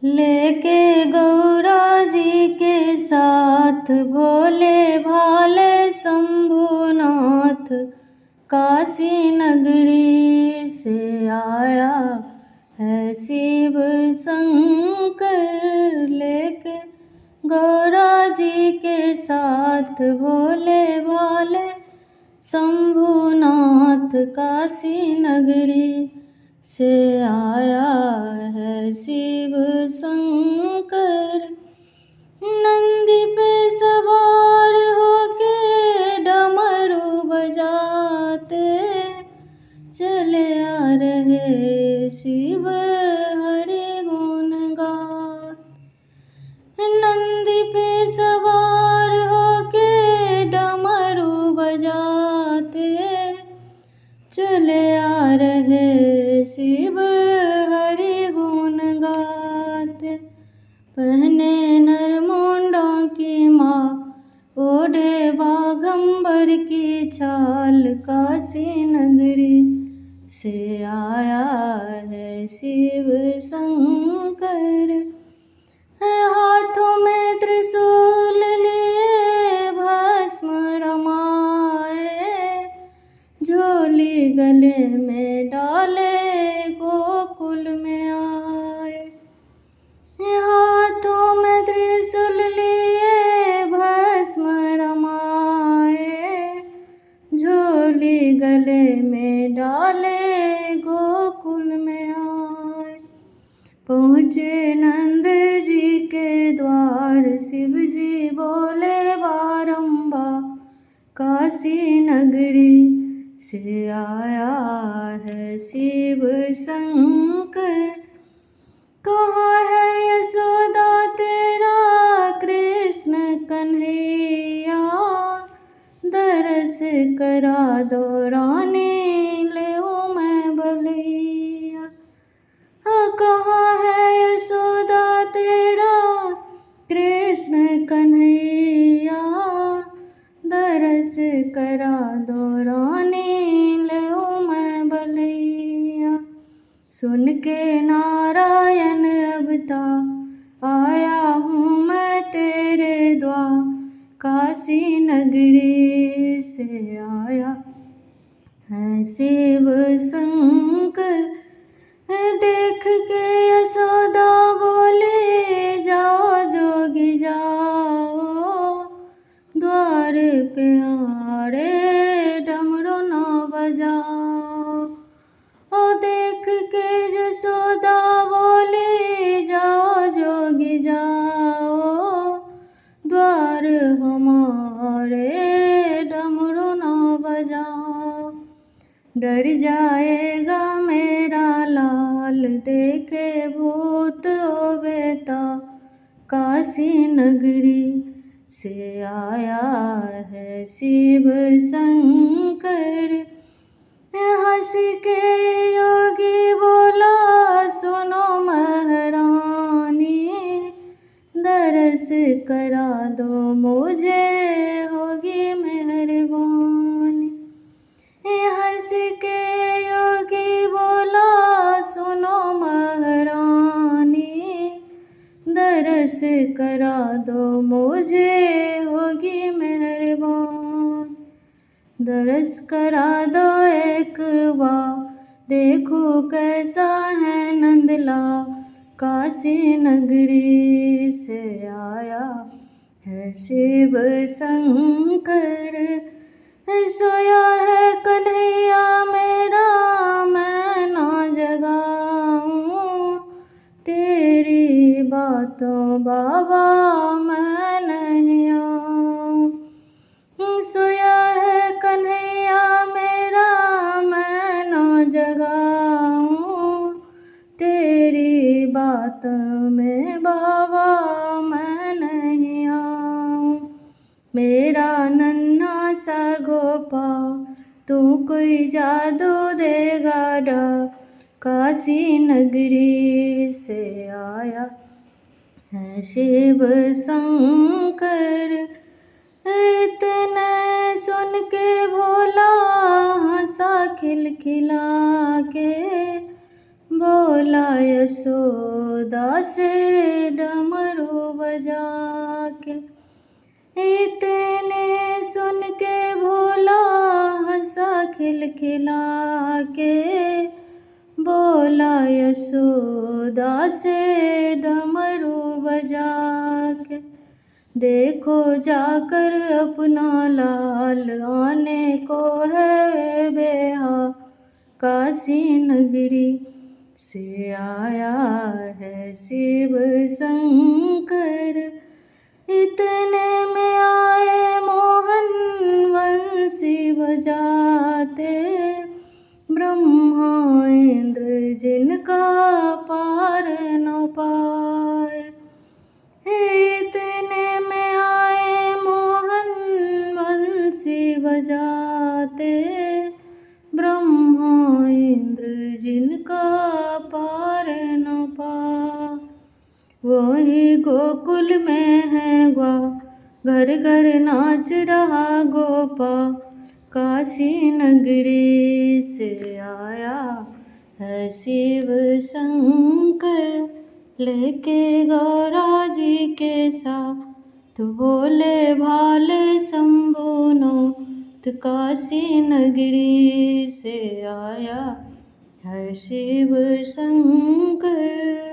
लेके गौरा जी के साथ भोले भाले शंभुनाथ काशी नगरी से आया है शिव शंकर। लेके गौरा जी के साथ भोले भाले शंभुनाथ काशी नगरी से आया है शिव शंकर। नंदी पे सवार होके डमरू बजाते चले आ रहे शिव हरि गुण गाते। नंदी पे सवार होके डमरू बजाते चले आ रहे शिव हरि गुण गाते। पहने नरमुंडों की माँ ओढ़े बाघंबर की छाल काशी नगरी से आया है शिव शंकर। हाथों में त्रिशूल लिए भस्म रमाए झोली गले में डाले गोकुल में आए। हाथों में त्रिशूल लिए भस्म रमाए झोली गले में डाले गोकुल में आए। पहुँचे नंद जी के द्वार शिव जी बोले बारंबार काशी नगरी से आया है शिव शंकर। कहाँ है यशोदा तेरा कृष्ण कन्हैया दरस करा दो रानी लेऊं मैं भलैया। कहाँ है यशोदा तेरा कृष्ण कन्हैया दरस करा दो रानी लेऊं मैं भलैया। सुन के नारायण अवतार आया हूँ मैं तेरे द्वार काशी नगरी से आया है शिव शंकर। देख के यशोदा बोले जाओ जोगी जाओ द्वार पे आड़े डमरू न बजाओ। ओ देख के यशोदा बोले जाओ जोगी जाओ द्वार हमारे डमरू न बजाओ। डर जाएगा मेरा लाल देखे भूत ओ बेटा काशी नगरी से आया है शिव शंकर। हंस के योगी बोला सुनो महारानी दरस करा दो मुझे होगी मेहरबानी। हंस के योगी बोला सुनो महारानी दरस करा दो मुझे होगी मेहरबान। दरस करा दो एक बार देखो कैसा है नंदला काशी नगरी से आया है शिव शंकर। सोया है कन्हैया मेरा मैं ना जगाऊं तेरी बातों बाबा मैं नहीं आऊं। सोया है कन्हैया मेरा मैं ना जगाऊं तेरी बात में बाबा मैं नहीं आऊं। मेरा नन्हा सा गोपाल तू कोई जादू देगा डा काशी नगरी से आया है शिव शंकर। इतने सुन के भोला हंसा खिलखिला के बोला यशोदा से डमरू बजा के। इतने सुन के भोला हंसा खिलखिला के। बोला यशोदा से डमरू बजा के। देखो जाकर अपना लाल आने को है बेहा काशी नगरी से आया है शिव शंकर। इतने में आए मोहन वंशी बजाते। ब्रह्मा इंद्र जिनका पार न पाए। इतने में आए मोहन वंशी बजाते। ब्रह्मा इंद्र जिनका पार न पाए। वही गोकुल में है ग्वा घर घर नाच रहा गोपा। काशी नगरी से आया है शिव शंकर। लेके गौरा जी के साथ भोले भाले शंभुनाथ। काशी नगरी से आया है शिव शंकर।